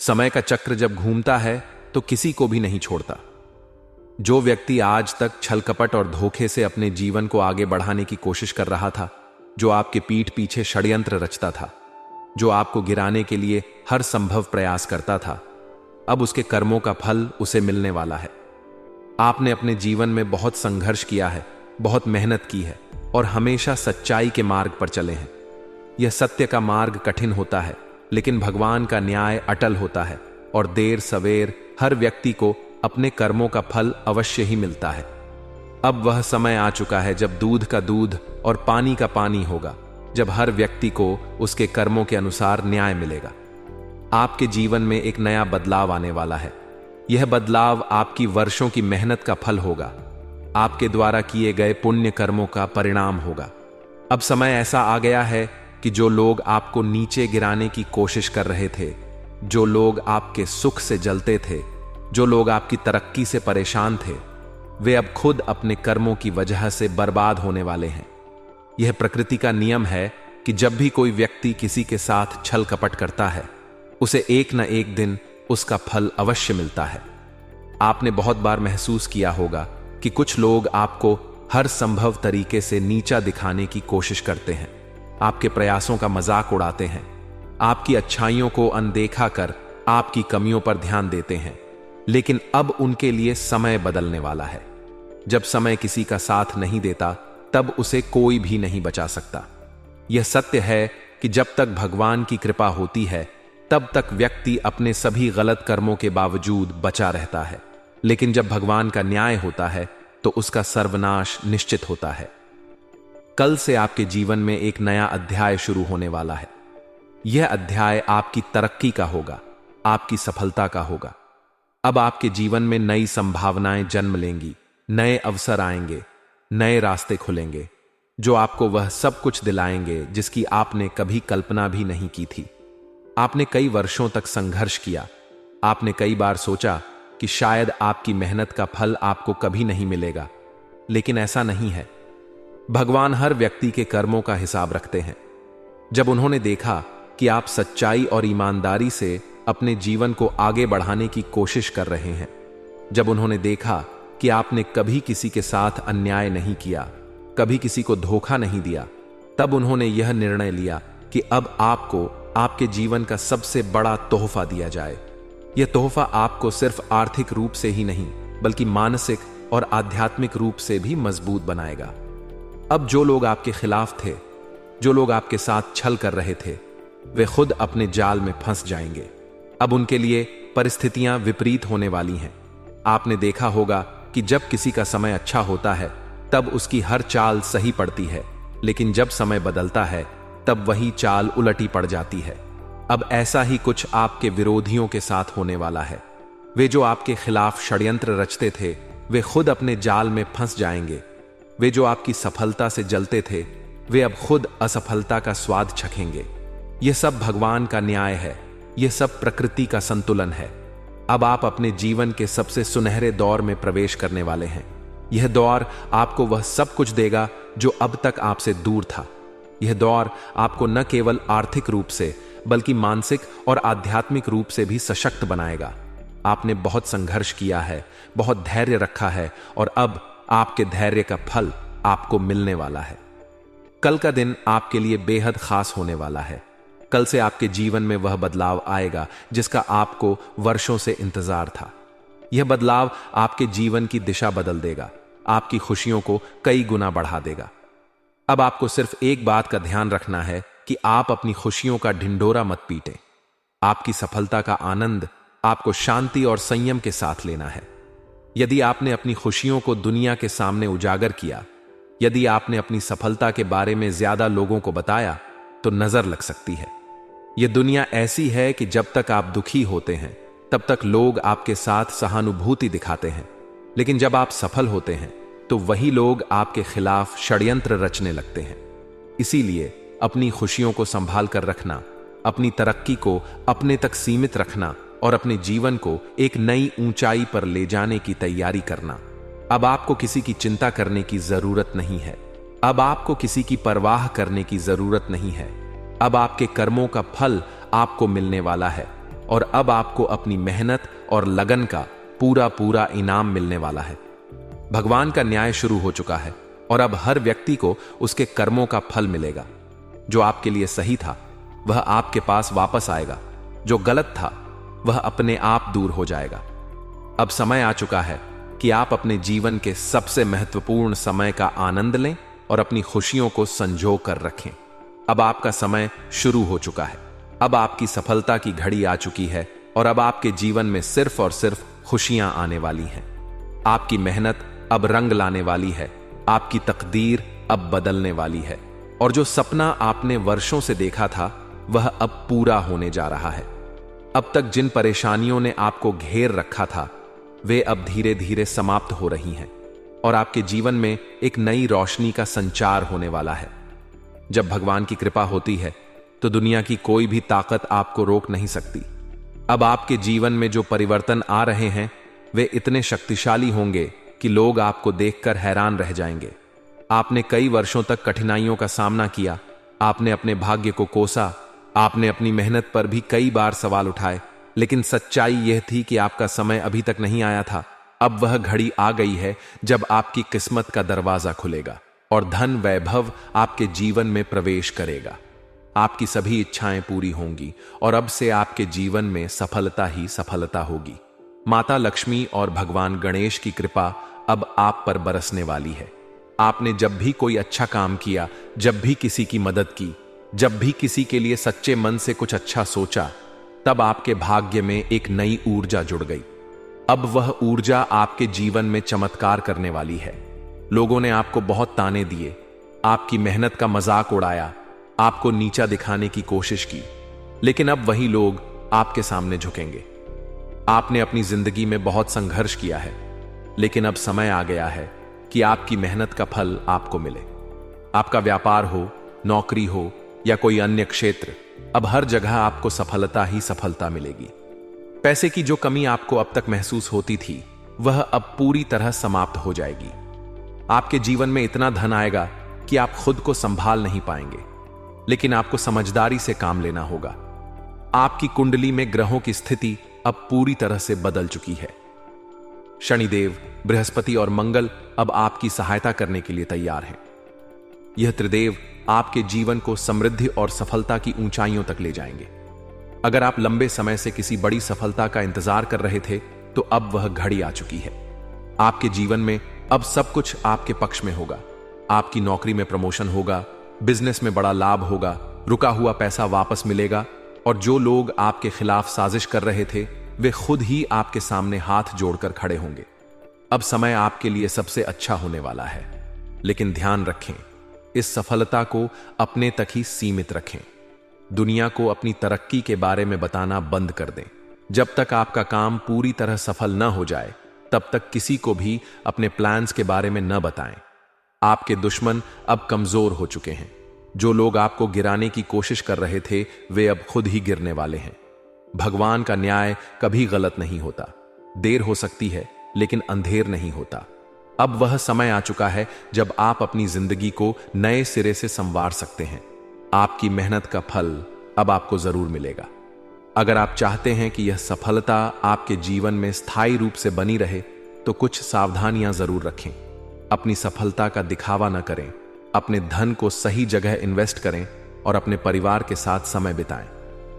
समय का चक्र जब घूमता है तो किसी को भी नहीं छोड़ता। जो व्यक्ति आज तक छल कपट और धोखे से अपने जीवन को आगे बढ़ाने की कोशिश कर रहा था, जो आपके पीठ पीछे षड्यंत्र रचता था, जो आपको गिराने के लिए हर संभव प्रयास करता था, अब उसके कर्मों का फल उसे मिलने वाला है। आपने अपने जीवन में बहुत संघर्ष किया है, बहुत मेहनत की है और हमेशा सच्चाई के मार्ग पर चले हैं। यह सत्य का मार्ग कठिन होता है, लेकिन भगवान का न्याय अटल होता है और देर सवेर हर व्यक्ति को अपने कर्मों का फल अवश्य ही मिलता है। अब वह समय आ चुका है जब दूध का दूध और पानी का पानी होगा, जब हर व्यक्ति को उसके कर्मों के अनुसार न्याय मिलेगा। आपके जीवन में एक नया बदलाव आने वाला है। यह बदलाव आपकी वर्षों की मेहनत का फल होगा, आपके द्वारा किए गए पुण्य कर्मों का परिणाम होगा। अब समय ऐसा आ गया है कि जो लोग आपको नीचे गिराने की कोशिश कर रहे थे, जो लोग आपके सुख से जलते थे, जो लोग आपकी तरक्की से परेशान थे, वे अब खुद अपने कर्मों की वजह से बर्बाद होने वाले हैं। यह प्रकृति का नियम है कि जब भी कोई व्यक्ति किसी के साथ छल कपट करता है, उसे एक न एक दिन उसका फल अवश्य मिलता है। आपने बहुत बार महसूस किया होगा कि कुछ लोग आपको हर संभव तरीके से नीचा दिखाने की कोशिश करते हैं, आपके प्रयासों का मजाक उड़ाते हैं, आपकी अच्छाइयों को अनदेखा कर आपकी कमियों पर ध्यान देते हैं। लेकिन अब उनके लिए समय बदलने वाला है। जब समय किसी का साथ नहीं देता, तब उसे कोई भी नहीं बचा सकता। यह सत्य है कि जब तक भगवान की कृपा होती है, तब तक व्यक्ति अपने सभी गलत कर्मों के बावजूद बचा रहता है। लेकिन जब भगवान का न्याय होता है, तो उसका सर्वनाश निश्चित होता है। कल से आपके जीवन में एक नया अध्याय शुरू होने वाला है। यह अध्याय आपकी तरक्की का होगा, आपकी सफलता का होगा। अब आपके जीवन में नई संभावनाएं जन्म लेंगी, नए अवसर आएंगे, नए रास्ते खुलेंगे, जो आपको वह सब कुछ दिलाएंगे जिसकी आपने कभी कल्पना भी नहीं की थी। आपने कई वर्षों तक संघर्ष किया। आपने कई बार सोचा कि शायद आपकी मेहनत का फल आपको कभी नहीं मिलेगा, लेकिन ऐसा नहीं है। भगवान हर व्यक्ति के कर्मों का हिसाब रखते हैं। जब उन्होंने देखा कि आप सच्चाई और ईमानदारी से अपने जीवन को आगे बढ़ाने की कोशिश कर रहे हैं, जब उन्होंने देखा कि आपने कभी किसी के साथ अन्याय नहीं किया, कभी किसी को धोखा नहीं दिया, तब उन्होंने यह निर्णय लिया कि अब आपको आपके जीवन का सबसे बड़ा तोहफा दिया जाए। यह तोहफा आपको सिर्फ आर्थिक रूप से ही नहीं, बल्कि मानसिक और आध्यात्मिक रूप से भी मजबूत बनाएगा। अब जो लोग आपके खिलाफ थे, जो लोग आपके साथ छल कर रहे थे, वे खुद अपने जाल में फंस जाएंगे। अब उनके लिए परिस्थितियां विपरीत होने वाली हैं। आपने देखा होगा कि जब किसी का समय अच्छा होता है, तब उसकी हर चाल सही पड़ती है, लेकिन जब समय बदलता है, तब वही चाल उलटी पड़ जाती है। अब ऐसा ही कुछ आपके विरोधियों के साथ होने वाला है। वे जो आपके खिलाफ षड्यंत्र रचते थे, वे खुद अपने जाल में फंस जाएंगे। वे जो आपकी सफलता से जलते थे, वे अब खुद असफलता का स्वाद चखेंगे। यह सब भगवान का न्याय है, यह सब प्रकृति का संतुलन है। अब आप अपने जीवन के सबसे सुनहरे दौर में प्रवेश करने वाले हैं। यह दौर आपको वह सब कुछ देगा जो अब तक आपसे दूर था। यह दौर आपको न केवल आर्थिक रूप से, बल्कि मानसिक और आध्यात्मिक रूप से भी सशक्त बनाएगा। आपने बहुत संघर्ष किया है, बहुत धैर्य रखा है, और अब आपके धैर्य का फल आपको मिलने वाला है। कल का दिन आपके लिए बेहद खास होने वाला है। कल से आपके जीवन में वह बदलाव आएगा जिसका आपको वर्षों से इंतजार था। यह बदलाव आपके जीवन की दिशा बदल देगा, आपकी खुशियों को कई गुना बढ़ा देगा। अब आपको सिर्फ एक बात का ध्यान रखना है कि आप अपनी खुशियों का ढिंढोरा मत पीटें। आपकी सफलता का आनंद आपको शांति और संयम के साथ लेना है। यदि आपने अपनी खुशियों को दुनिया के सामने उजागर किया, यदि आपने अपनी सफलता के बारे में ज्यादा लोगों को बताया, तो नजर लग सकती है। यह दुनिया ऐसी है कि जब तक आप दुखी होते हैं, तब तक लोग आपके साथ सहानुभूति दिखाते हैं, लेकिन जब आप सफल होते हैं, तो वही लोग आपके खिलाफ षड्यंत्र रचने लगते हैं। इसीलिए अपनी खुशियों को संभाल कर रखना, अपनी तरक्की को अपने तक सीमित रखना और अपने जीवन को एक नई ऊंचाई पर ले जाने की तैयारी करना। अब आपको किसी की चिंता करने की जरूरत नहीं है। अब आपको किसी की परवाह करने की जरूरत नहीं है। अब आपके कर्मों का फल आपको मिलने वाला है और अब आपको अपनी मेहनत और लगन का पूरा पूरा इनाम मिलने वाला है। भगवान का न्याय शुरू हो चुका है और अब हर व्यक्ति को उसके कर्मों का फल मिलेगा। जो आपके लिए सही था वह आपके पास वापस आएगा, जो गलत था वह अपने आप दूर हो जाएगा। अब समय आ चुका है कि आप अपने जीवन के सबसे महत्वपूर्ण समय का आनंद लें और अपनी खुशियों को संजो कर रखें। अब आपका समय शुरू हो चुका है। अब आपकी सफलता की घड़ी आ चुकी है और अब आपके जीवन में सिर्फ और सिर्फ खुशियां आने वाली हैं। आपकी मेहनत अब रंग लाने वाली है, आपकी तकदीर अब बदलने वाली है और जो सपना आपने वर्षों से देखा था वह अब पूरा होने जा रहा है। अब तक जिन परेशानियों ने आपको घेर रखा था वे अब धीरे धीरे समाप्त हो रही हैं और आपके जीवन में एक नई रोशनी का संचार होने वाला है। जब भगवान की कृपा होती है तो दुनिया की कोई भी ताकत आपको रोक नहीं सकती। अब आपके जीवन में जो परिवर्तन आ रहे हैं वे इतने शक्तिशाली होंगे कि लोग आपको देखकर हैरान रह जाएंगे। आपने कई वर्षों तक कठिनाइयों का सामना किया, आपने अपने भाग्य को कोसा, आपने अपनी मेहनत पर भी कई बार सवाल उठाए, लेकिन सच्चाई यह थी कि आपका समय अभी तक नहीं आया था। अब वह घड़ी आ गई है जब आपकी किस्मत का दरवाजा खुलेगा और धन वैभव आपके जीवन में प्रवेश करेगा। आपकी सभी इच्छाएं पूरी होंगी और अब से आपके जीवन में सफलता ही सफलता होगी। माता लक्ष्मी और भगवान गणेश की कृपा अब आप पर बरसने वाली है। आपने जब भी कोई अच्छा काम किया, जब भी किसी की मदद की, जब भी किसी के लिए सच्चे मन से कुछ अच्छा सोचा, तब आपके भाग्य में एक नई ऊर्जा जुड़ गई। अब वह ऊर्जा आपके जीवन में चमत्कार करने वाली है। लोगों ने आपको बहुत ताने दिए, आपकी मेहनत का मजाक उड़ाया, आपको नीचा दिखाने की कोशिश की, लेकिन अब वही लोग आपके सामने झुकेंगे। आपने अपनी जिंदगी में बहुत संघर्ष किया है, लेकिन अब समय आ गया है कि आपकी मेहनत का फल आपको मिले। आपका व्यापार हो, नौकरी हो या कोई अन्य क्षेत्र, अब हर जगह आपको सफलता ही सफलता मिलेगी। पैसे की जो कमी आपको अब तक महसूस होती थी वह अब पूरी तरह समाप्त हो जाएगी। आपके जीवन में इतना धन आएगा कि आप खुद को संभाल नहीं पाएंगे, लेकिन आपको समझदारी से काम लेना होगा। आपकी कुंडली में ग्रहों की स्थिति अब पूरी तरह से बदल चुकी है। शनिदेव, बृहस्पति और मंगल अब आपकी सहायता करने के लिए तैयार हैं। यह त्रिदेव आपके जीवन को समृद्धि और सफलता की ऊंचाइयों तक ले जाएंगे। अगर आप लंबे समय से किसी बड़ी सफलता का इंतजार कर रहे थे तो अब वह घड़ी आ चुकी है। आपके जीवन में अब सब कुछ आपके पक्ष में होगा। आपकी नौकरी में प्रमोशन होगा, बिजनेस में बड़ा लाभ होगा, रुका हुआ पैसा वापस मिलेगा और जो लोग आपके खिलाफ साजिश कर रहे थे वे खुद ही आपके सामने हाथ जोड़कर खड़े होंगे। अब समय आपके लिए सबसे अच्छा होने वाला है, लेकिन ध्यान रखें, इस सफलता को अपने तक ही सीमित रखें। दुनिया को अपनी तरक्की के बारे में बताना बंद कर दें। जब तक आपका काम पूरी तरह सफल न हो जाए तब तक किसी को भी अपने प्लान्स के बारे में न बताएं। आपके दुश्मन अब कमजोर हो चुके हैं। जो लोग आपको गिराने की कोशिश कर रहे थे वे अब खुद ही गिरने वाले हैं। भगवान का न्याय कभी गलत नहीं होता। देर हो सकती है लेकिन अंधेर नहीं होता। अब वह समय आ चुका है जब आप अपनी जिंदगी को नए सिरे से संवार सकते हैं। आपकी मेहनत का फल अब आपको जरूर मिलेगा। अगर आप चाहते हैं कि यह सफलता आपके जीवन में स्थायी रूप से बनी रहे तो कुछ सावधानियां जरूर रखें। अपनी सफलता का दिखावा न करें, अपने धन को सही जगह इन्वेस्ट करें और अपने परिवार के साथ समय बिताएं।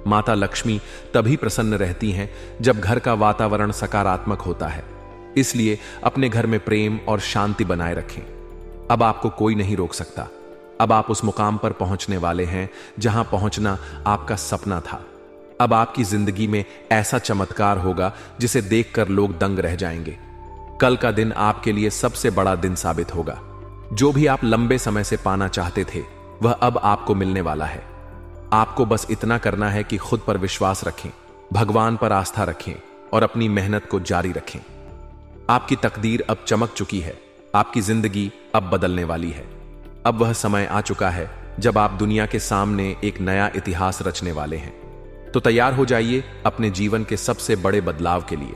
माता लक्ष्मी तभी प्रसन्न रहती हैं जब घर का वातावरण सकारात्मक होता है। इसलिए अपने घर में प्रेम और शांति बनाए रखें। अब आपको कोई नहीं रोक सकता। अब आप उस मुकाम पर पहुंचने वाले हैं जहां पहुंचना आपका सपना था। अब आपकी जिंदगी में ऐसा चमत्कार होगा जिसे देखकर लोग दंग रह जाएंगे। कल का दिन आपके लिए सबसे बड़ा दिन साबित होगा। जो भी आप लंबे समय से पाना चाहते थे वह अब आपको मिलने वाला है। आपको बस इतना करना है कि खुद पर विश्वास रखें, भगवान पर आस्था रखें और अपनी मेहनत को जारी रखें। आपकी तकदीर अब चमक चुकी है। आपकी जिंदगी अब बदलने वाली है। अब वह समय आ चुका है जब आप दुनिया के सामने एक नया इतिहास रचने वाले हैं। तो तैयार हो जाइए अपने जीवन के सबसे बड़े बदलाव के लिए।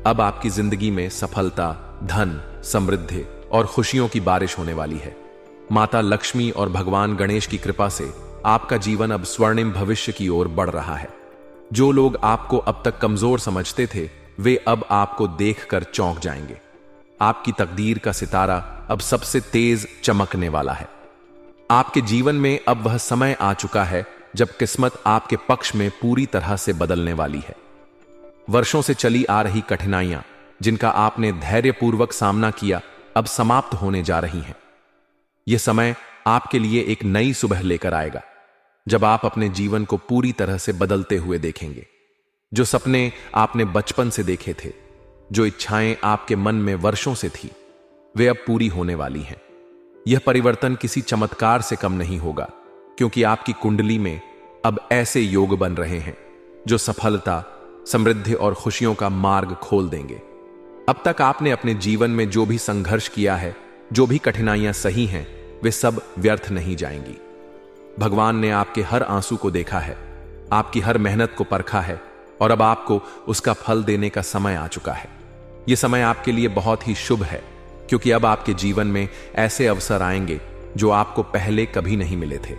अब आपकी जिंदगी में सफलता, धन, समृद्धि और खुशियों की बारिश होने वाली है। माता लक्ष्मी और भगवान गणेश की कृपा से आपका जीवन अब स्वर्णिम भविष्य की ओर बढ़ रहा है। जो लोग आपको अब तक कमजोर समझते थे वे अब आपको देखकर चौंक जाएंगे। आपकी तकदीर का सितारा अब सबसे तेज चमकने वाला है। आपके जीवन में अब वह समय आ चुका है जब किस्मत आपके पक्ष में पूरी तरह से बदलने वाली है। वर्षों से चली आ रही कठिनाइयां जिनका आपने धैर्यपूर्वक सामना किया अब समाप्त होने जा रही हैं। यह समय आपके लिए एक नई सुबह लेकर आएगा जब आप अपने जीवन को पूरी तरह से बदलते हुए देखेंगे। जो सपने आपने बचपन से देखे थे, जो इच्छाएं आपके मन में वर्षों से थी, वे अब पूरी होने वाली हैं। यह परिवर्तन किसी चमत्कार से कम नहीं होगा, क्योंकि आपकी कुंडली में अब ऐसे योग बन रहे हैं जो सफलता, समृद्धि और खुशियों का मार्ग खोल देंगे। अब तक आपने अपने जीवन में जो भी संघर्ष किया है, जो भी कठिनाइयां सही हैं, वे सब व्यर्थ नहीं जाएंगी। भगवान ने आपके हर आंसू को देखा है, आपकी हर मेहनत को परखा है और अब आपको उसका फल देने का समय आ चुका है। यह समय आपके लिए बहुत ही शुभ है, क्योंकि अब आपके जीवन में ऐसे अवसर आएंगे जो आपको पहले कभी नहीं मिले थे।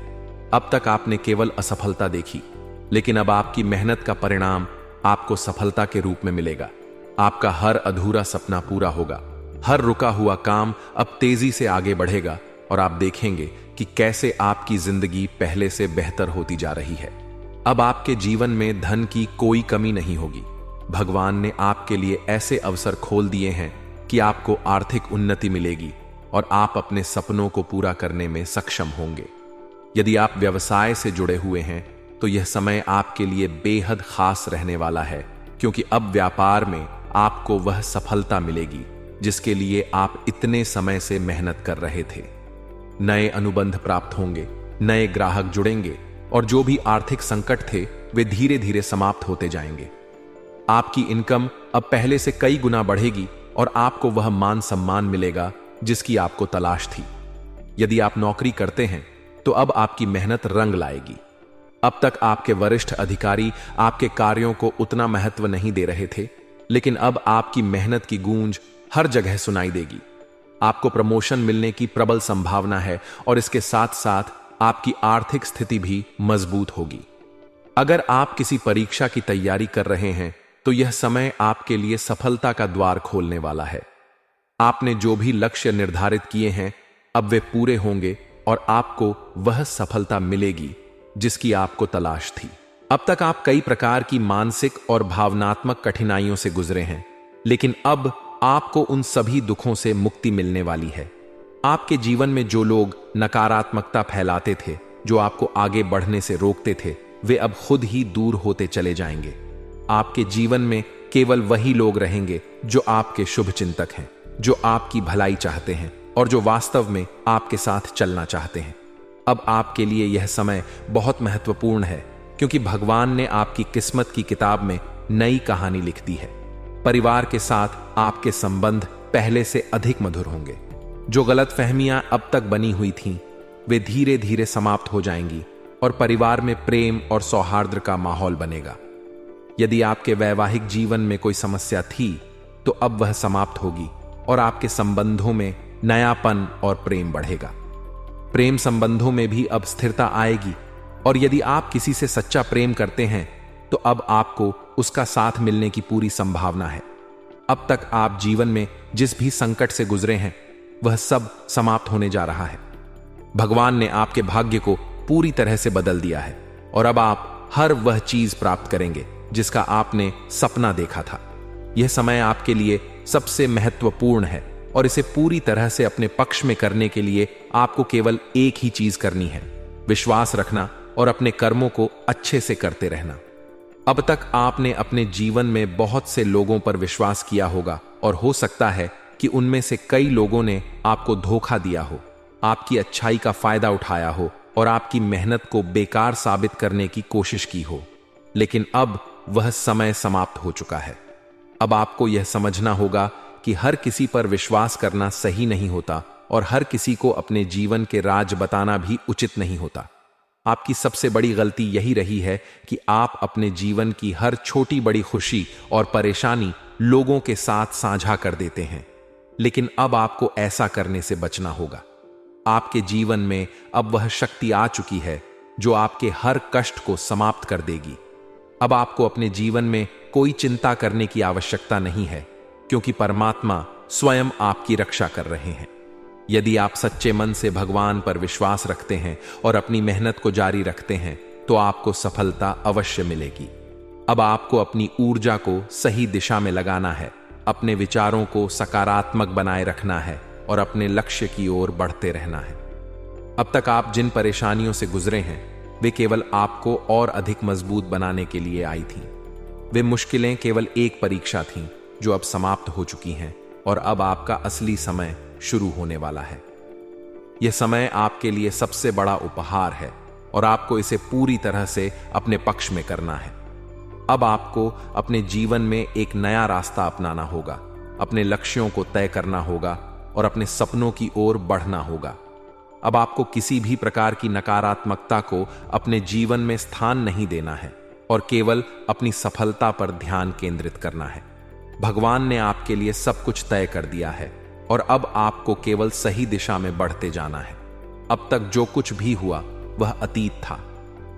अब तक आपने केवल असफलता देखी, लेकिन अब आपकी मेहनत का परिणाम आपको सफलता के रूप में मिलेगा। आपका हर अधूरा सपना पूरा होगा, हर रुका हुआ काम अब तेजी से आगे बढ़ेगा और आप देखेंगे कि कैसे आपकी जिंदगी पहले से बेहतर होती जा रही है। अब आपके जीवन में धन की कोई कमी नहीं होगी। भगवान ने आपके लिए ऐसे अवसर खोल दिए हैं कि आपको आर्थिक उन्नति मिलेगी और आप अपने सपनों को पूरा करने में सक्षम होंगे। यदि आप व्यवसाय से जुड़े हुए हैं तो यह समय आपके लिए बेहद खास रहने वाला है, क्योंकि अब व्यापार में आपको वह सफलता मिलेगी जिसके लिए आप इतने समय से मेहनत कर रहे थे। नए अनुबंध प्राप्त होंगे, नए ग्राहक जुड़ेंगे और जो भी आर्थिक संकट थे वे धीरे धीरे समाप्त होते जाएंगे। आपकी इनकम अब पहले से कई गुना बढ़ेगी और आपको वह मान सम्मान मिलेगा जिसकी आपको तलाश थी। यदि आप नौकरी करते हैं तो अब आपकी मेहनत रंग लाएगी। अब तक आपके वरिष्ठ अधिकारी आपके कार्यों को उतना महत्व नहीं दे रहे थे, लेकिन अब आपकी मेहनत की गूंज हर जगह सुनाई देगी। आपको प्रमोशन मिलने की प्रबल संभावना है और इसके साथ साथ आपकी आर्थिक स्थिति भी मजबूत होगी। अगर आप किसी परीक्षा की तैयारी कर रहे हैं तो यह समय आपके लिए सफलता का द्वार खोलने वाला है। आपने जो भी लक्ष्य निर्धारित किए हैं अब वे पूरे होंगे और आपको वह सफलता मिलेगी जिसकी आपको तलाश थी। अब तक आप कई प्रकार की मानसिक और भावनात्मक कठिनाइयों से गुजरे हैं, लेकिन अब आपको उन सभी दुखों से मुक्ति मिलने वाली है। आपके जीवन में जो लोग नकारात्मकता फैलाते थे, जो आपको आगे बढ़ने से रोकते थे, वे अब खुद ही दूर होते चले जाएंगे। आपके जीवन में केवल वही लोग रहेंगे जो आपके शुभ चिंतक हैं, जो आपकी भलाई चाहते हैं और जो वास्तव में आपके साथ चलना चाहते हैं। अब आपके लिए यह समय बहुत महत्वपूर्ण है, क्योंकि भगवान ने आपकी किस्मत की किताब में नई कहानी लिख दी है। परिवार के साथ आपके संबंध पहले से अधिक मधुर होंगे। जो गलतफहमियां अब तक बनी हुई थीं, वे धीरे धीरे समाप्त हो जाएंगी और परिवार में प्रेम और सौहार्द का माहौल बनेगा। यदि आपके वैवाहिक जीवन में कोई समस्या थी तो अब वह समाप्त होगी और आपके संबंधों में नयापन और प्रेम बढ़ेगा। प्रेम संबंधों में भी अब स्थिरता आएगी और यदि आप किसी से सच्चा प्रेम करते हैं तो अब आपको उसका साथ मिलने की पूरी संभावना है। अब तक आप जीवन में जिस भी संकट से गुजरे हैं वह सब समाप्त होने जा रहा है। भगवान ने आपके भाग्य को पूरी तरह से बदल दिया है और अब आप हर वह चीज प्राप्त करेंगे जिसका आपने सपना देखा था। यह समय आपके लिए सबसे महत्वपूर्ण है और इसे पूरी तरह से अपने पक्ष में करने के लिए आपको केवल एक ही चीज करनी है, विश्वास रखना और अपने कर्मों को अच्छे से करते रहना। अब तक आपने अपने जीवन में बहुत से लोगों पर विश्वास किया होगा और हो सकता है कि उनमें से कई लोगों ने आपको धोखा दिया हो, आपकी अच्छाई का फायदा उठाया हो और आपकी मेहनत को बेकार साबित करने की कोशिश की हो। लेकिन अब वह समय समाप्त हो चुका है। अब आपको यह समझना होगा कि हर किसी पर विश्वास करना सही नहीं होता और हर किसी को अपने जीवन के राज बताना भी उचित नहीं होता। आपकी सबसे बड़ी गलती यही रही है कि आप अपने जीवन की हर छोटी बड़ी खुशी और परेशानी लोगों के साथ साझा कर देते हैं। लेकिन अब आपको ऐसा करने से बचना होगा। आपके जीवन में अब वह शक्ति आ चुकी है जो आपके हर कष्ट को समाप्त कर देगी। अब आपको अपने जीवन में कोई चिंता करने की आवश्यकता नहीं है, क्योंकि परमात्मा स्वयं आपकी रक्षा कर रहे हैं। यदि आप सच्चे मन से भगवान पर विश्वास रखते हैं और अपनी मेहनत को जारी रखते हैं, तो आपको सफलता अवश्य मिलेगी। अब आपको अपनी ऊर्जा को सही दिशा में लगाना है, अपने विचारों को सकारात्मक बनाए रखना है और अपने लक्ष्य की ओर बढ़ते रहना है। अब तक आप जिन परेशानियों से गुजरे हैं, वे केवल आपको और अधिक मजबूत बनाने के लिए आई थीं। वे मुश्किलें केवल एक परीक्षा थीं, जो अब समाप्त हो चुकी हैं और अब आपका असली समय शुरू होने वाला है। यह समय आपके लिए सबसे बड़ा उपहार है और आपको इसे पूरी तरह से अपने पक्ष में करना है। अब आपको अपने जीवन में एक नया रास्ता अपनाना होगा, अपने लक्ष्यों को तय करना होगा और अपने सपनों की ओर बढ़ना होगा। अब आपको किसी भी प्रकार की नकारात्मकता को अपने जीवन में स्थान नहीं देना है और केवल अपनी सफलता पर ध्यान केंद्रित करना है। भगवान ने आपके लिए सब कुछ तय कर दिया है और अब आपको केवल सही दिशा में बढ़ते जाना है। अब तक जो कुछ भी हुआ वह अतीत था,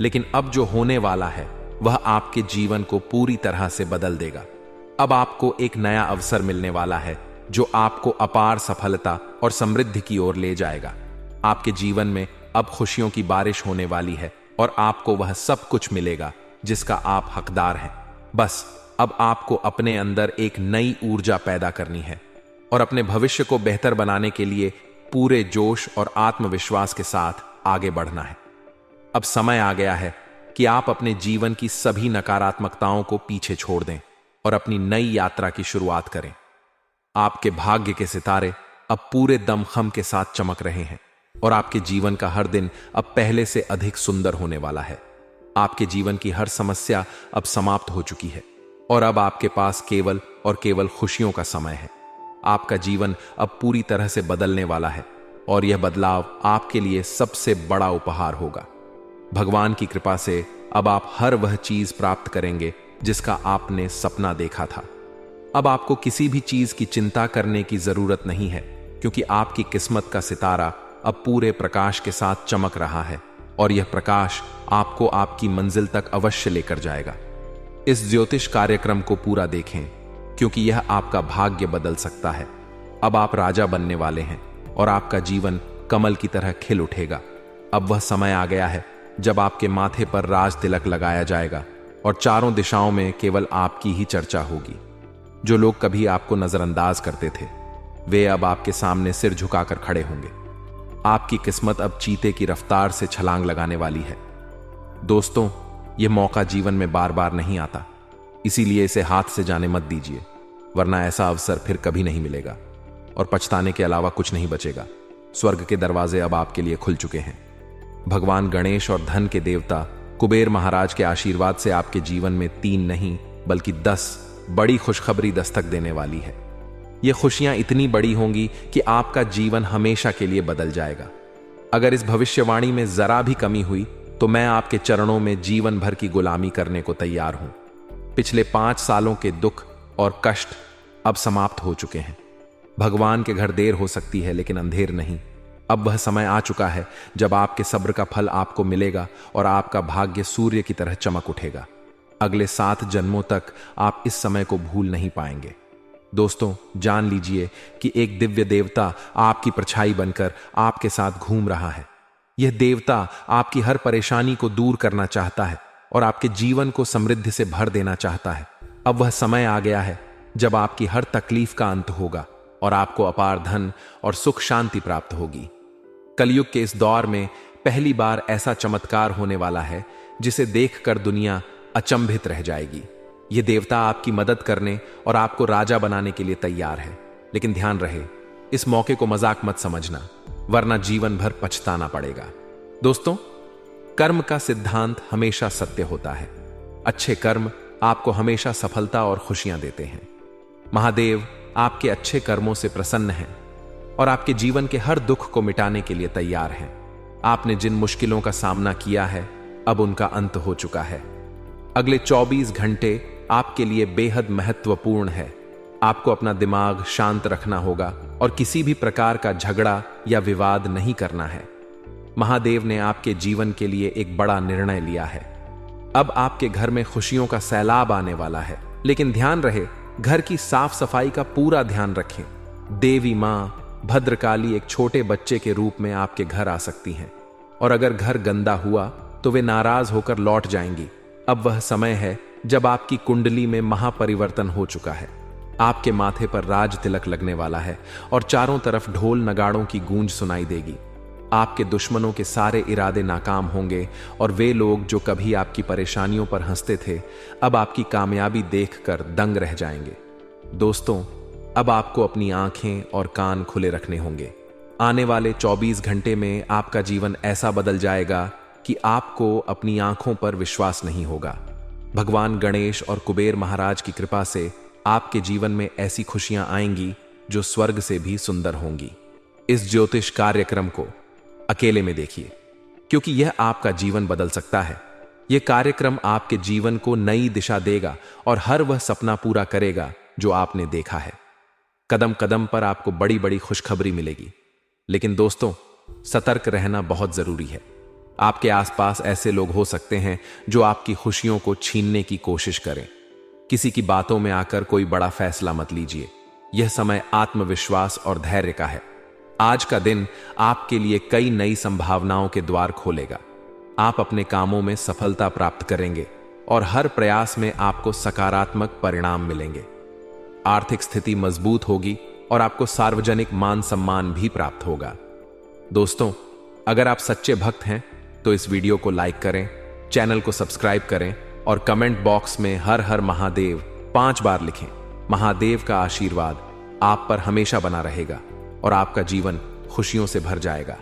लेकिन अब जो होने वाला है वह आपके जीवन को पूरी तरह से बदल देगा। अब आपको एक नया अवसर मिलने वाला है, जो आपको अपार सफलता और समृद्धि की ओर ले जाएगा। आपके जीवन में अब खुशियों की बारिश होने वाली है और आपको वह सब कुछ मिलेगा जिसका आप हकदार हैं। बस अब आपको अपने अंदर एक नई ऊर्जा पैदा करनी है और अपने भविष्य को बेहतर बनाने के लिए पूरे जोश और आत्मविश्वास के साथ आगे बढ़ना है। अब समय आ गया है कि आप अपने जीवन की सभी नकारात्मकताओं को पीछे छोड़ दें और अपनी नई यात्रा की शुरुआत करें। आपके भाग्य के सितारे अब पूरे दमखम के साथ चमक रहे हैं और आपके जीवन का हर दिन अब पहले से अधिक सुंदर होने वाला है। आपके जीवन की हर समस्या अब समाप्त हो चुकी है और अब आपके पास केवल और केवल खुशियों का समय है। आपका जीवन अब पूरी तरह से बदलने वाला है और यह बदलाव आपके लिए सबसे बड़ा उपहार होगा। भगवान की कृपा से अब आप हर वह चीज प्राप्त करेंगे जिसका आपने सपना देखा था। अब आपको किसी भी चीज की चिंता करने की जरूरत नहीं है, क्योंकि आपकी किस्मत का सितारा अब पूरे प्रकाश के साथ चमक रहा है और यह प्रकाश आपको आपकी मंजिल तक अवश्य लेकर जाएगा। इस ज्योतिष कार्यक्रम को पूरा देखें, क्योंकि यह आपका भाग्य बदल सकता है। अब आप राजा बनने वाले हैं और आपका जीवन कमल की तरह खिल उठेगा। अब वह समय आ गया है जब आपके माथे पर राज तिलक लगाया जाएगा और चारों दिशाओं में केवल आपकी ही चर्चा होगी। जो लोग कभी आपको नजरअंदाज करते थे, वे अब आपके सामने सिर झुकाकर खड़े होंगे। आपकी किस्मत अब चीते की रफ्तार से छलांग लगाने वाली है। दोस्तों, यह मौका जीवन में बार बार नहीं आता, इसीलिए इसे हाथ से जाने मत दीजिए, वरना ऐसा अवसर फिर कभी नहीं मिलेगा और पछताने के अलावा कुछ नहीं बचेगा। स्वर्ग के दरवाजे अब आपके लिए खुल चुके हैं। भगवान गणेश और धन के देवता कुबेर महाराज के आशीर्वाद से आपके जीवन में 3 नहीं बल्कि 10 बड़ी खुशखबरी दस्तक देने वाली है। ये खुशियां इतनी बड़ी होंगी कि आपका जीवन हमेशा के लिए बदल जाएगा। अगर इस भविष्यवाणी में जरा भी कमी हुई तो मैं आपके चरणों में जीवन भर की गुलामी करने को तैयार हूं। पिछले 5 सालों के दुख और कष्ट अब समाप्त हो चुके हैं। भगवान के घर देर हो सकती है, लेकिन अंधेर नहीं। अब वह समय आ चुका है जब आपके सब्र का फल आपको मिलेगा और आपका भाग्य सूर्य की तरह चमक उठेगा। अगले 7 जन्मों तक आप इस समय को भूल नहीं पाएंगे। दोस्तों, जान लीजिए कि एक दिव्य देवता आपकी परछाई बनकर आपके साथ घूम रहा है। यह देवता आपकी हर परेशानी को दूर करना चाहता है और आपके जीवन को समृद्धि से भर देना चाहता है। अब वह समय आ गया है जब आपकी हर तकलीफ का अंत होगा और आपको अपार धन और सुख शांति प्राप्त होगी। कलयुग के इस दौर में पहली बार ऐसा चमत्कार होने वाला है जिसे देखकर दुनिया अचंभित रह जाएगी। यह देवता आपकी मदद करने और आपको राजा बनाने के लिए तैयार है, लेकिन ध्यान रहे, इस मौके को मजाक मत समझना, वरना जीवन भर पछताना पड़ेगा। दोस्तों, कर्म का सिद्धांत हमेशा सत्य होता है। अच्छे कर्म आपको हमेशा सफलता और खुशियां देते हैं। महादेव आपके अच्छे कर्मों से प्रसन्न हैं और आपके जीवन के हर दुख को मिटाने के लिए तैयार हैं। आपने जिन मुश्किलों का सामना किया है, अब उनका अंत हो चुका है। अगले 24 घंटे आपके लिए बेहद महत्वपूर्ण है। आपको अपना दिमाग शांत रखना होगा और किसी भी प्रकार का झगड़ा या विवाद नहीं करना है। महादेव ने आपके जीवन के लिए एक बड़ा निर्णय लिया है। अब आपके घर में खुशियों का सैलाब आने वाला है। लेकिन ध्यान रहे, घर की साफ सफाई का पूरा ध्यान रखें। देवी माँ भद्रकाली एक छोटे बच्चे के रूप में आपके घर आ सकती हैं, और अगर घर गंदा हुआ तो वे नाराज होकर लौट जाएंगी। अब वह समय है जब आपकी कुंडली में महापरिवर्तन हो चुका है। आपके माथे पर राज तिलक लगने वाला है और चारों तरफ ढोल नगाड़ों की गूंज सुनाई देगी। आपके दुश्मनों के सारे इरादे नाकाम होंगे और वे लोग जो कभी आपकी परेशानियों पर हंसते थे, अब आपकी कामयाबी देखकर दंग रह जाएंगे। दोस्तों, अब आपको अपनी आंखें और कान खुले रखने होंगे। आने वाले 24 घंटे में आपका जीवन ऐसा बदल जाएगा कि आपको अपनी आंखों पर विश्वास नहीं होगा। भगवान गणेश और कुबेर महाराज की कृपा से आपके जीवन में ऐसी खुशियां आएंगी जो स्वर्ग से भी सुंदर होंगी। इस ज्योतिष कार्यक्रम को अकेले में देखिए, क्योंकि यह आपका जीवन बदल सकता है। यह कार्यक्रम आपके जीवन को नई दिशा देगा और हर वह सपना पूरा करेगा जो आपने देखा है। कदम कदम पर आपको बड़ी बड़ी खुशखबरी मिलेगी। लेकिन दोस्तों, सतर्क रहना बहुत जरूरी है। आपके आसपास ऐसे लोग हो सकते हैं जो आपकी खुशियों को छीनने की कोशिश करें। किसी की बातों में आकर कोई बड़ा फैसला मत लीजिए। यह समय आत्मविश्वास और धैर्य का है। आज का दिन आपके लिए कई नई संभावनाओं के द्वार खोलेगा। आप अपने कामों में सफलता प्राप्त करेंगे और हर प्रयास में आपको सकारात्मक परिणाम मिलेंगे। आर्थिक स्थिति मजबूत होगी और आपको सार्वजनिक मान सम्मान भी प्राप्त होगा। दोस्तों, अगर आप सच्चे भक्त हैं तो इस वीडियो को लाइक करें, चैनल को सब्सक्राइब करें और कमेंट बॉक्स में हर हर महादेव 5 बार लिखें। महादेव का आशीर्वाद आप पर हमेशा बना रहेगा और आपका जीवन खुशियों से भर जाएगा।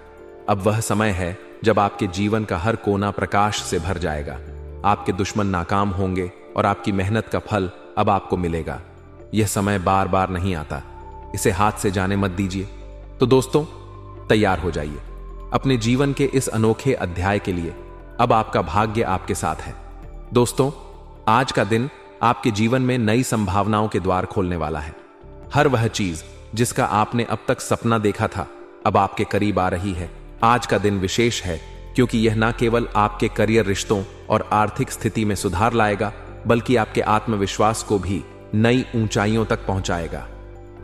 अब वह समय है जब आपके जीवन का हर कोना प्रकाश से भर जाएगा। आपके दुश्मन नाकाम होंगे और आपकी मेहनत का फल अब आपको मिलेगा। यह समय बार बार नहीं आता, इसे हाथ से जाने मत दीजिए। तो दोस्तों, तैयार हो जाइए अपने जीवन के इस अनोखे अध्याय के लिए। अब आपका भाग्य आपके साथ है। दोस्तों, आज का दिन आपके जीवन में नई संभावनाओं के द्वार खोलने वाला है। हर वह चीज जिसका आपने अब तक सपना देखा था, अब आपके करीब आ रही है। आज का दिन विशेष है क्योंकि यह न केवल आपके करियर, रिश्तों और आर्थिक स्थिति में सुधार लाएगा, बल्कि आपके आत्मविश्वास को भी नई ऊंचाइयों तक पहुंचाएगा।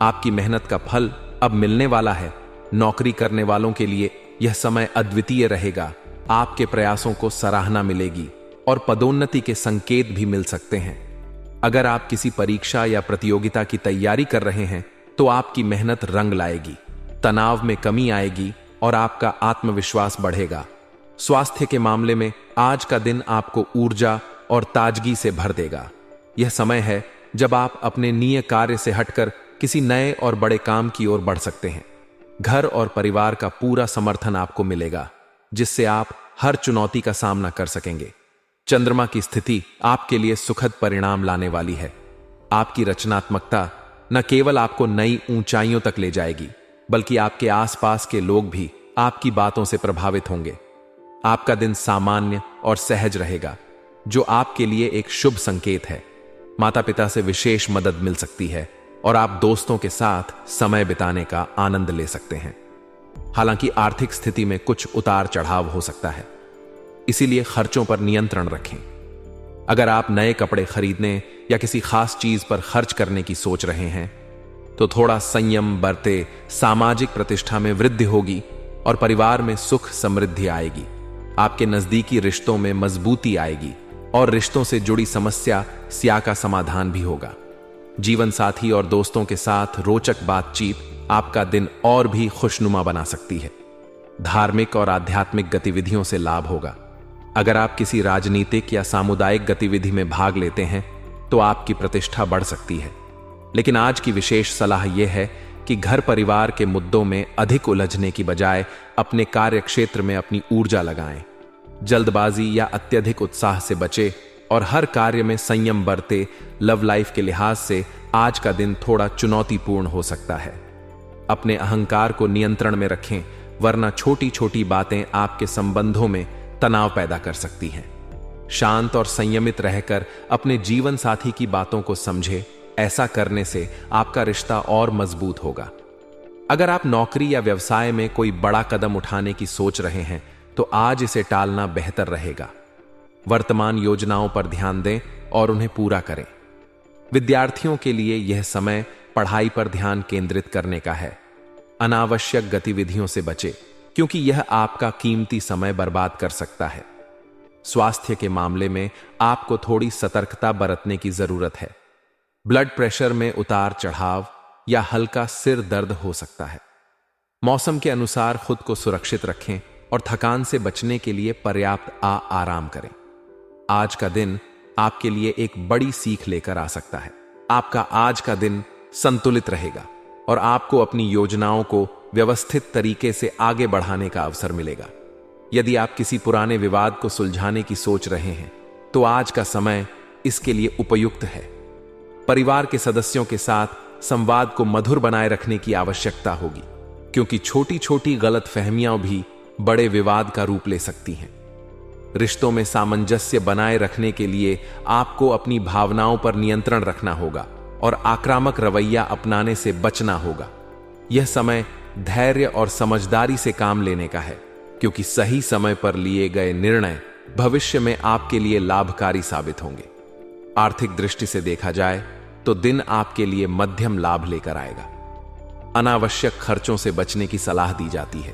आपकी मेहनत का फल अब मिलने वाला है। नौकरी करने वालों के लिए यह समय अद्वितीय रहेगा। आपके प्रयासों को सराहना मिलेगी और पदोन्नति के संकेत भी मिल सकते हैं। अगर आप किसी परीक्षा या प्रतियोगिता की तैयारी कर रहे हैं तो आपकी मेहनत रंग लाएगी, तनाव में कमी आएगी और आपका आत्मविश्वास बढ़ेगा। स्वास्थ्य के मामले में आज का दिन आपको ऊर्जा और ताजगी से भर देगा। यह समय है जब आप अपने नियत कार्य से हटकर किसी नए और बड़े काम की ओर बढ़ सकते हैं। घर और परिवार का पूरा समर्थन आपको मिलेगा, जिससे आप हर चुनौती का सामना कर सकेंगे। चंद्रमा की स्थिति आपके लिए सुखद परिणाम लाने वाली है। आपकी रचनात्मकता न केवल आपको नई ऊंचाइयों तक ले जाएगी, बल्कि आपके आसपास के लोग भी आपकी बातों से प्रभावित होंगे। आपका दिन सामान्य और सहज रहेगा, जो आपके लिए एक शुभ संकेत है। माता पिता से विशेष मदद मिल सकती है और आप दोस्तों के साथ समय बिताने का आनंद ले सकते हैं। हालांकि आर्थिक स्थिति में कुछ उतार चढ़ाव हो सकता है, इसीलिए खर्चों पर नियंत्रण रखें। अगर आप नए कपड़े खरीदने या किसी खास चीज पर खर्च करने की सोच रहे हैं तो थोड़ा संयम बरते। सामाजिक प्रतिष्ठा में वृद्धि होगी और परिवार में सुख समृद्धि आएगी। आपके नजदीकी रिश्तों में मजबूती आएगी और रिश्तों से जुड़ी समस्या का समाधान भी होगा। जीवन साथी और दोस्तों के साथ रोचक बातचीत आपका दिन और भी खुशनुमा बना सकती है। धार्मिक और आध्यात्मिक गतिविधियों से लाभ होगा। अगर आप किसी राजनीतिक या सामुदायिक गतिविधि में भाग लेते हैं तो आपकी प्रतिष्ठा बढ़ सकती है। लेकिन आज की विशेष सलाह यह है कि घर परिवार के मुद्दों में अधिक उलझने की बजाय अपने कार्य क्षेत्र में अपनी ऊर्जा लगाएं। जल्दबाजी या अत्यधिक उत्साह से बचें और हर कार्य में संयम बरते। लव लाइफ के लिहाज से आज का दिन थोड़ा चुनौतीपूर्ण हो सकता है। अपने अहंकार को नियंत्रण में रखें, वरना छोटी छोटी बातें आपके संबंधों में तनाव पैदा कर सकती हैं। शांत और संयमित रहकर अपने जीवन साथी की बातों को समझें। ऐसा करने से आपका रिश्ता और मजबूत होगा। अगर आप नौकरी या व्यवसाय में कोई बड़ा कदम उठाने की सोच रहे हैं तो आज इसे टालना बेहतर रहेगा। वर्तमान योजनाओं पर ध्यान दें और उन्हें पूरा करें। विद्यार्थियों के लिए यह समय पढ़ाई पर ध्यान केंद्रित करने का है। अनावश्यक गतिविधियों से बचें, क्योंकि यह आपका कीमती समय बर्बाद कर सकता है। स्वास्थ्य के मामले में आपको थोड़ी सतर्कता बरतने की जरूरत है। ब्लड प्रेशर में उतार चढ़ाव या हल्का सिर दर्द हो सकता है। मौसम के अनुसार खुद को सुरक्षित रखें और थकान से बचने के लिए पर्याप्त आराम करें। आज का दिन आपके लिए एक बड़ी सीख लेकर आ सकता है। आपका आज का दिन संतुलित रहेगा और आपको अपनी योजनाओं को व्यवस्थित तरीके से आगे बढ़ाने का अवसर मिलेगा। यदि आप किसी पुराने विवाद को सुलझाने की सोच रहे हैं, तो आज का समय इसके लिए उपयुक्त है। परिवार के सदस्यों के साथ संवाद को मधुर बनाए रखने की आवश्यकता होगी, क्योंकि छोटी छोटी गलतफहमियां भी बड़े विवाद का रूप ले सकती हैं। रिश्तों में सामंजस्य बनाए रखने के लिए आपको अपनी भावनाओं पर नियंत्रण रखना होगा और आक्रामक रवैया अपनाने से बचना होगा। यह समय धैर्य और समझदारी से काम लेने का है, क्योंकि सही समय पर लिए गए निर्णय भविष्य में आपके लिए लाभकारी साबित होंगे। आर्थिक दृष्टि से देखा जाए तो दिन आपके लिए मध्यम लाभ लेकर आएगा। अनावश्यक खर्चों से बचने की सलाह दी जाती है,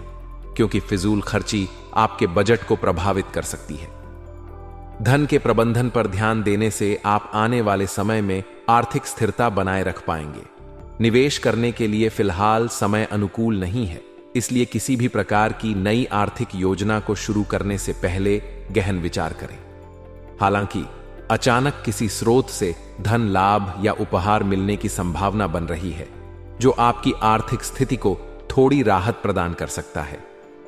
क्योंकि फिजूल खर्ची आपके बजट को प्रभावित कर सकती है। धन के प्रबंधन पर ध्यान देने से आप आने वाले समय में आर्थिक स्थिरता बनाए रख पाएंगे। निवेश करने के लिए फिलहाल समय अनुकूल नहीं है, इसलिए किसी भी प्रकार की नई आर्थिक योजना को शुरू करने से पहले गहन विचार करें। हालांकि अचानक किसी स्रोत से धन लाभ या उपहार मिलने की संभावना बन रही है, जो आपकी आर्थिक स्थिति को थोड़ी राहत प्रदान कर सकता है।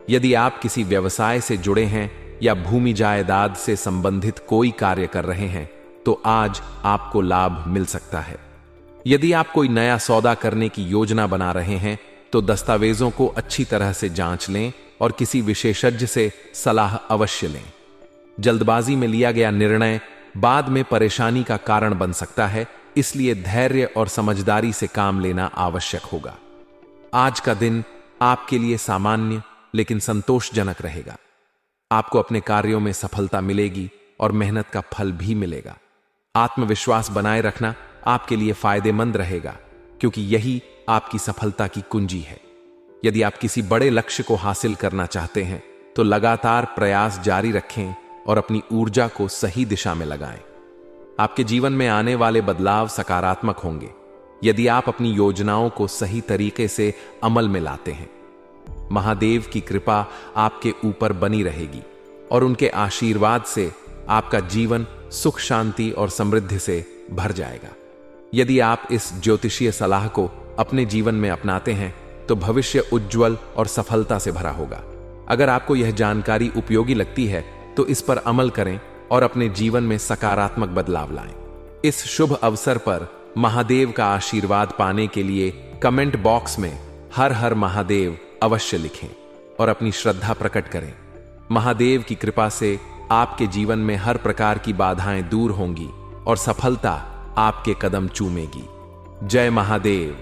यदि आप किसी व्यवसाय से जुड़े हैं या भूमि जायदाद से संबंधित कोई कार्य कर रहे हैं, तो आज आपको लाभ मिल सकता है। यदि आप कोई नया सौदा करने की योजना बना रहे हैं, तो दस्तावेजों को अच्छी तरह से जांच लें और किसी विशेषज्ञ से सलाह अवश्य लें। जल्दबाजी में लिया गया निर्णय बाद में परेशानी का कारण बन सकता है, इसलिए धैर्य और समझदारी से काम लेना आवश्यक होगा। आज का दिन आपके लिए सामान्य लेकिन संतोषजनक रहेगा। आपको अपने कार्यों में सफलता मिलेगी और मेहनत का फल भी मिलेगा। आत्मविश्वास बनाए रखना आपके लिए फायदेमंद रहेगा, क्योंकि यही आपकी सफलता की कुंजी है। यदि आप किसी बड़े लक्ष्य को हासिल करना चाहते हैं, तो लगातार प्रयास जारी रखें और अपनी ऊर्जा को सही दिशा में लगाएं। आपके जीवन में आने वाले बदलाव सकारात्मक होंगे, यदि आप अपनी योजनाओं को सही तरीके से अमल में लाते हैं। महादेव की कृपा आपके ऊपर बनी रहेगी और उनके आशीर्वाद से आपका जीवन सुख शांति और समृद्धि से भर जाएगा। यदि आप इस ज्योतिषीय सलाह को अपने जीवन में अपनाते हैं, तो भविष्य उज्जवल और सफलता से भरा होगा। अगर आपको यह जानकारी उपयोगी लगती है, तो इस पर अमल करें और अपने जीवन में सकारात्मक बदलाव लाएं। इस शुभ अवसर पर महादेव का आशीर्वाद पाने के लिए कमेंट बॉक्स में हर हर महादेव अवश्य लिखें और अपनी श्रद्धा प्रकट करें। महादेव की कृपा से आपके जीवन में हर प्रकार की बाधाएं दूर होंगी और सफलता आपके कदम चूमेगी। जय महादेव।